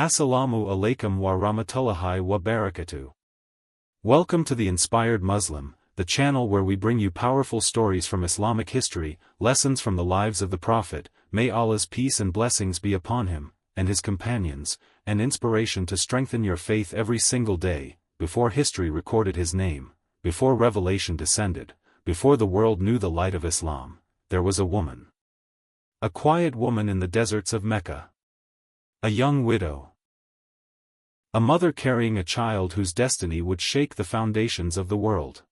Assalamu alaikum wa rahmatullahi wa barakatuh. Welcome to the Inspired Muslim, the channel where we bring you powerful stories from Islamic history, lessons from the lives of the Prophet, may Allah's peace and blessings be upon him, and his companions, and inspiration to strengthen your faith every single day. Before history recorded his name, before revelation descended, before the world knew the light of Islam, there was a woman. A quiet woman in the deserts of Mecca. A young widow. A mother carrying a child whose destiny would shake the foundations of the world.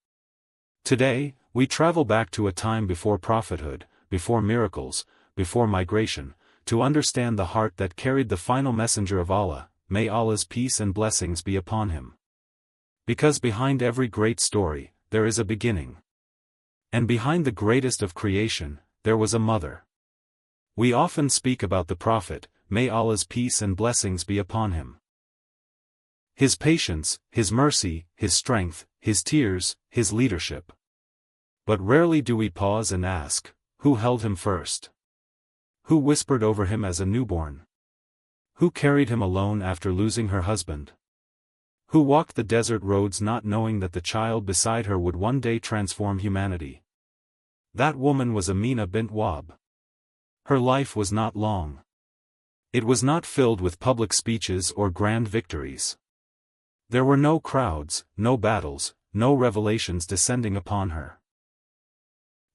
Today, we travel back to a time before prophethood, before miracles, before migration, to understand the heart that carried the final messenger of Allah. May Allah's peace and blessings be upon him. Because behind every great story, there is a beginning. And behind the greatest of creation, there was a mother. We often speak about the Prophet, may Allah's peace and blessings be upon him. His patience, his mercy, his strength, his tears, his leadership. But rarely do we pause and ask, who held him first? Who whispered over him as a newborn? Who carried him alone after losing her husband? Who walked the desert roads not knowing that the child beside her would one day transform humanity? That woman was Aminah bint Wahb. Her life was not long. It was not filled with public speeches or grand victories. There were no crowds, no battles, no revelations descending upon her.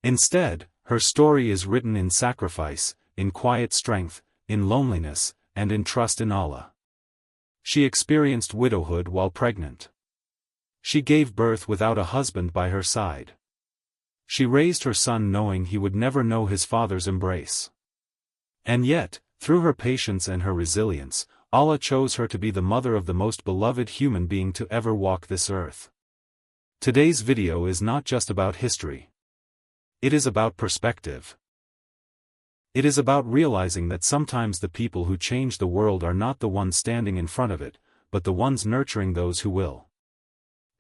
Instead, her story is written in sacrifice, in quiet strength, in loneliness, and in trust in Allah. She experienced widowhood while pregnant. She gave birth without a husband by her side. She raised her son knowing he would never know his father's embrace. And yet, through her patience and her resilience, Allah chose her to be the mother of the most beloved human being to ever walk this earth. Today's video is not just about history. It is about perspective. It is about realizing that sometimes the people who change the world are not the ones standing in front of it, but the ones nurturing those who will.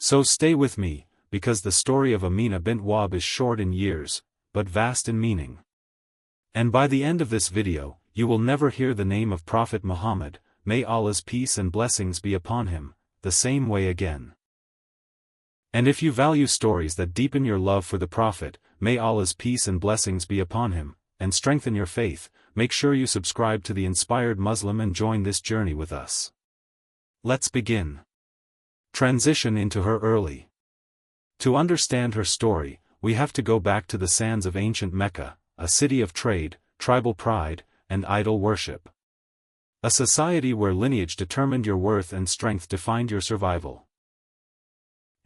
So stay with me, because the story of Aminah bint Wahb is short in years, but vast in meaning. And by the end of this video, you will never hear the name of Prophet Muhammad, may Allah's peace and blessings be upon him, the same way again. And if you value stories that deepen your love for the Prophet, may Allah's peace and blessings be upon him, and strengthen your faith, make sure you subscribe to the Inspired Muslim and join this journey with us. Let's begin. Transition into her early. To understand her story, we have to go back to the sands of ancient Mecca, a city of trade, tribal pride, and idol worship. A society where lineage determined your worth and strength defined your survival.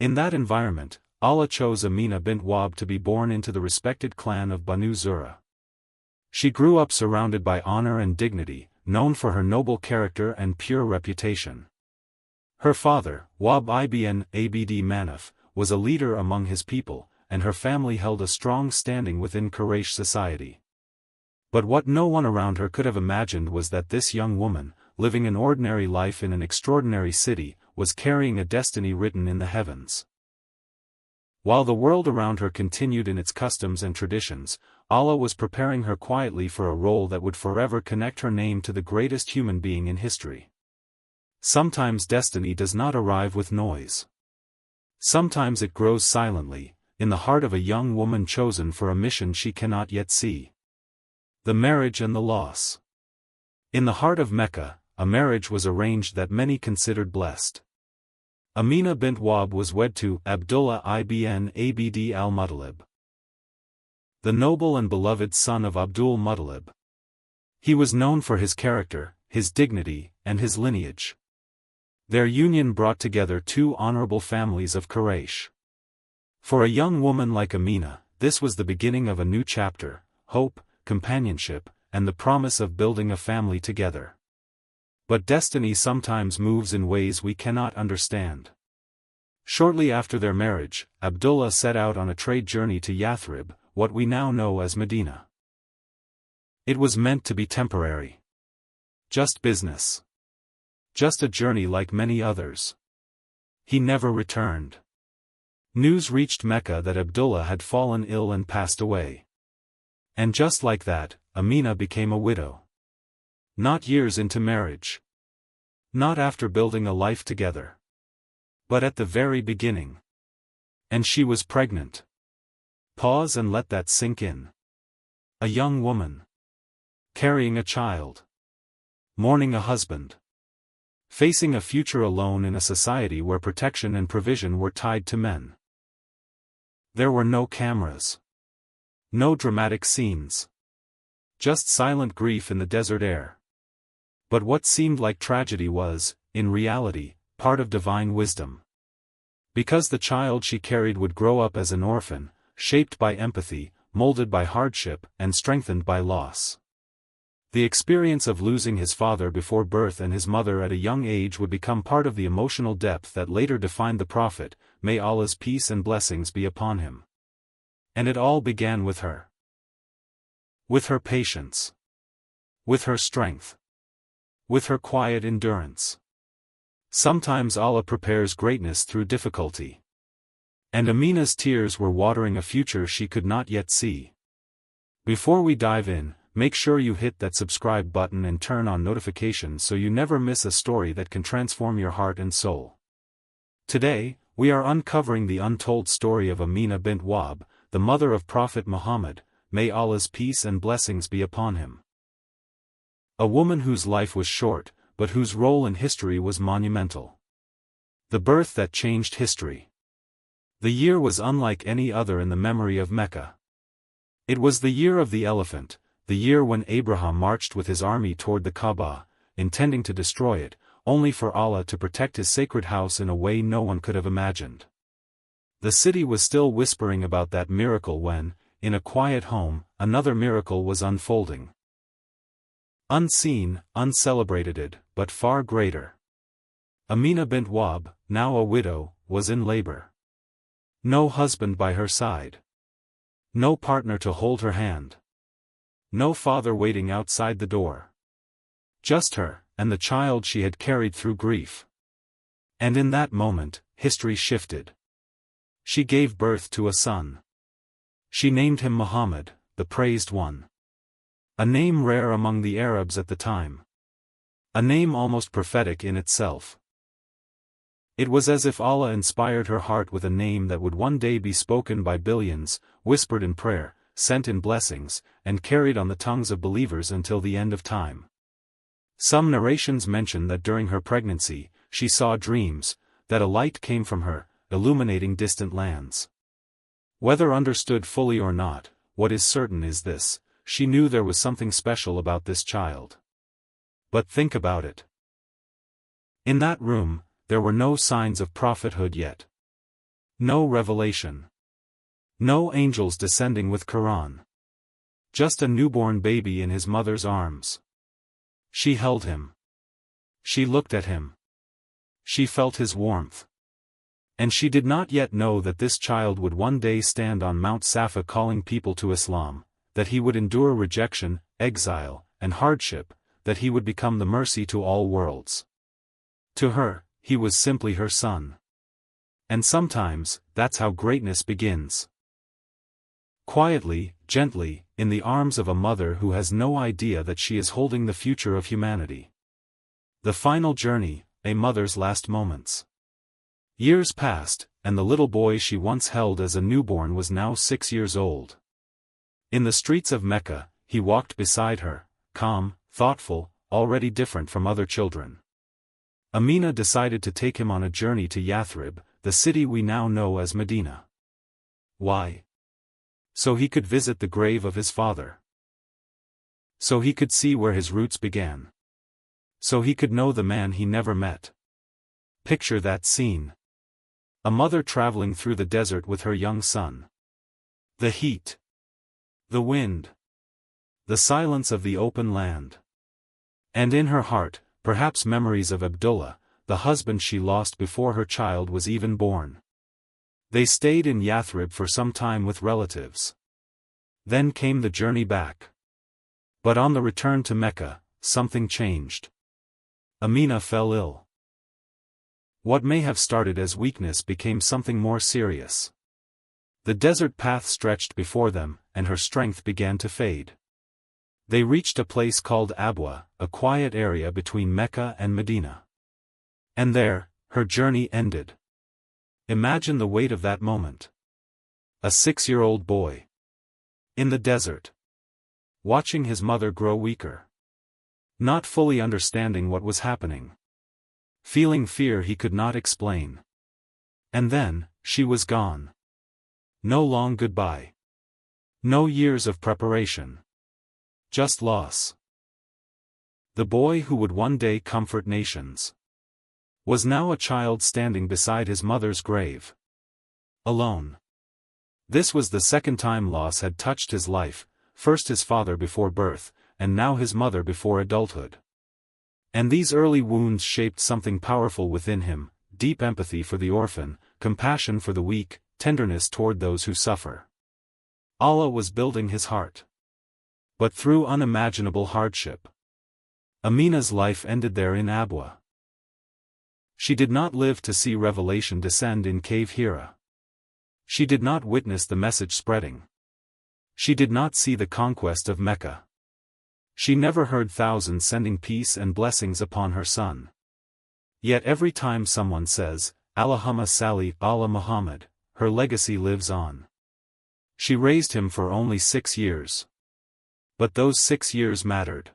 In that environment, Allah chose Aminah bint Wahb to be born into the respected clan of Banu Zura. She grew up surrounded by honor and dignity, known for her noble character and pure reputation. Her father, Wahb ibn Abd Manaf, was a leader among his people, and her family held a strong standing within Quraysh society. But what no one around her could have imagined was that this young woman, living an ordinary life in an extraordinary city, was carrying a destiny written in the heavens. While the world around her continued in its customs and traditions, Allah was preparing her quietly for a role that would forever connect her name to the greatest human being in history. Sometimes destiny does not arrive with noise. Sometimes it grows silently, in the heart of a young woman chosen for a mission she cannot yet see. The marriage and the loss. In the heart of Mecca, a marriage was arranged that many considered blessed. Aminah bint Wahb was wed to Abdullah ibn Abd al-Muttalib, the noble and beloved son of Abdul Muttalib. He was known for his character, his dignity, and his lineage. Their union brought together two honorable families of Quraysh. For a young woman like Aminah, this was the beginning of a new chapter, hope, companionship, and the promise of building a family together. But destiny sometimes moves in ways we cannot understand. Shortly after their marriage, Abdullah set out on a trade journey to Yathrib, what we now know as Medina. It was meant to be temporary. Just business. Just a journey like many others. He never returned. News reached Mecca that Abdullah had fallen ill and passed away. And just like that, Aminah became a widow. Not years into marriage. Not after building a life together. But at the very beginning. And she was pregnant. Pause and let that sink in. A young woman. Carrying a child. Mourning a husband. Facing a future alone in a society where protection and provision were tied to men. There were no cameras. No dramatic scenes. Just silent grief in the desert air. But what seemed like tragedy was, in reality, part of divine wisdom. Because the child she carried would grow up as an orphan, shaped by empathy, molded by hardship, and strengthened by loss. The experience of losing his father before birth and his mother at a young age would become part of the emotional depth that later defined the Prophet, may Allah's peace and blessings be upon him. And it all began with her. With her patience. With her strength. With her quiet endurance. Sometimes Allah prepares greatness through difficulty. And Aminah's tears were watering a future she could not yet see. Before we dive in, make sure you hit that subscribe button and turn on notifications so you never miss a story that can transform your heart and soul. Today, we are uncovering the untold story of Aminah bint Wahb, the mother of Prophet Muhammad, may Allah's peace and blessings be upon him. A woman whose life was short, but whose role in history was monumental. The birth that changed history. The year was unlike any other in the memory of Mecca. It was the year of the elephant, the year when Abraham marched with his army toward the Kaaba, intending to destroy it, only for Allah to protect his sacred house in a way no one could have imagined. The city was still whispering about that miracle when, in a quiet home, another miracle was unfolding. Unseen, uncelebrated, but far greater. Aminah bint Wahb, now a widow, was in labor. No husband by her side. No partner to hold her hand. No father waiting outside the door. Just her, and the child she had carried through grief. And in that moment, history shifted. She gave birth to a son. She named him Muhammad, the Praised One. A name rare among the Arabs at the time. A name almost prophetic in itself. It was as if Allah inspired her heart with a name that would one day be spoken by billions, whispered in prayer, sent in blessings, and carried on the tongues of believers until the end of time. Some narrations mention that during her pregnancy, she saw dreams, that a light came from her, illuminating distant lands. Whether understood fully or not, what is certain is this: she knew there was something special about this child. But think about it. In that room, there were no signs of prophethood yet. No revelation. No angels descending with Quran. Just a newborn baby in his mother's arms. She held him. She looked at him. She felt his warmth. And she did not yet know that this child would one day stand on Mount Safa calling people to Islam, that he would endure rejection, exile, and hardship, that he would become the mercy to all worlds. To her, he was simply her son. And sometimes, that's how greatness begins. Quietly, gently, in the arms of a mother who has no idea that she is holding the future of humanity. The final journey, a mother's last moments. Years passed, and the little boy she once held as a newborn was now 6 years old. In the streets of Mecca, he walked beside her, calm, thoughtful, already different from other children. Aminah decided to take him on a journey to Yathrib, the city we now know as Medina. Why? So he could visit the grave of his father. So he could see where his roots began. So he could know the man he never met. Picture that scene. A mother traveling through the desert with her young son. The heat. The wind. The silence of the open land. And in her heart, perhaps memories of Abdullah, the husband she lost before her child was even born. They stayed in Yathrib for some time with relatives. Then came the journey back. But on the return to Mecca, something changed. Aminah fell ill. What may have started as weakness became something more serious. The desert path stretched before them, and her strength began to fade. They reached a place called Abwa, a quiet area between Mecca and Medina. And there, her journey ended. Imagine the weight of that moment. A 6-year-old boy. In the desert. Watching his mother grow weaker. Not fully understanding what was happening. Feeling fear he could not explain. And then, she was gone. No long goodbye. No years of preparation. Just loss. The boy who would one day comfort nations was now a child standing beside his mother's grave. Alone. This was the second time loss had touched his life, first his father before birth, and now his mother before adulthood. And these early wounds shaped something powerful within him, deep empathy for the orphan, compassion for the weak, tenderness toward those who suffer. Allah was building his heart. But through unimaginable hardship. Aminah's life ended there in Abwa. She did not live to see revelation descend in Cave Hira. She did not witness the message spreading. She did not see the conquest of Mecca. She never heard thousands sending peace and blessings upon her son. Yet every time someone says, Allahumma salli ala Muhammad, her legacy lives on. She raised him for only 6 years. But those 6 years mattered.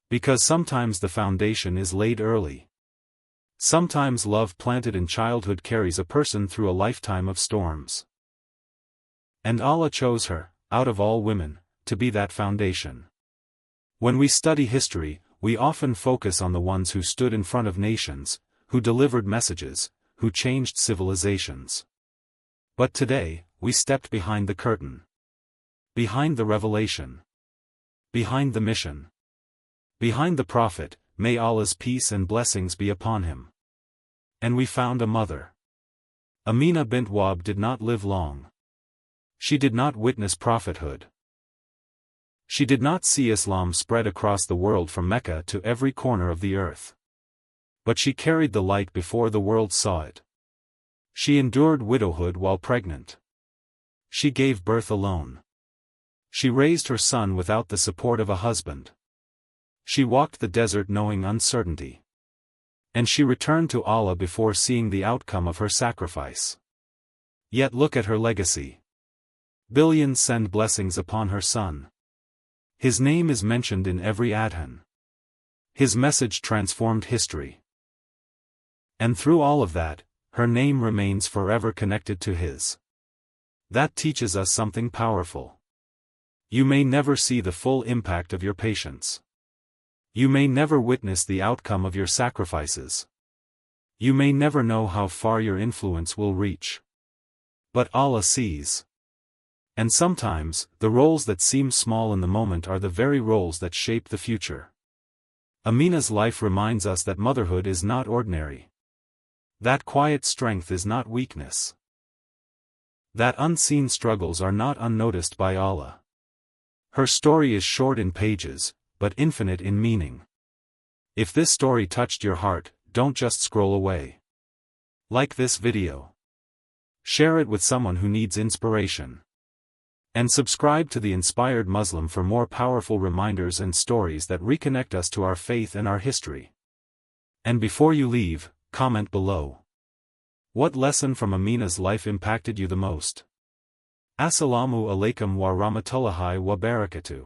Because sometimes the foundation is laid early. Sometimes love planted in childhood carries a person through a lifetime of storms. And Allah chose her, out of all women, to be that foundation. When we study history, we often focus on the ones who stood in front of nations, who delivered messages, who changed civilizations. But today, we stepped behind the curtain. Behind the revelation. Behind the mission. Behind the prophet, may Allah's peace and blessings be upon him. And we found a mother. Aminah bint Wahb did not live long. She did not witness prophethood. She did not see Islam spread across the world from Mecca to every corner of the earth. But she carried the light before the world saw it. She endured widowhood while pregnant. She gave birth alone. She raised her son without the support of a husband. She walked the desert knowing uncertainty. And she returned to Allah before seeing the outcome of her sacrifice. Yet look at her legacy. Billions send blessings upon her son. His name is mentioned in every adhan. His message transformed history. And through all of that, her name remains forever connected to his. That teaches us something powerful. You may never see the full impact of your patience. You may never witness the outcome of your sacrifices. You may never know how far your influence will reach. But Allah sees. And sometimes, the roles that seem small in the moment are the very roles that shape the future. Aminah's life reminds us that motherhood is not ordinary. That quiet strength is not weakness. That unseen struggles are not unnoticed by Allah. Her story is short in pages, but infinite in meaning. If this story touched your heart, don't just scroll away. Like this video. Share it with someone who needs inspiration. And subscribe to The Inspired Muslim for more powerful reminders and stories that reconnect us to our faith and our history. And before you leave, comment below. What lesson from Aminah's life impacted you the most? Assalamu alaikum wa rahmatullahi wa barakatuh.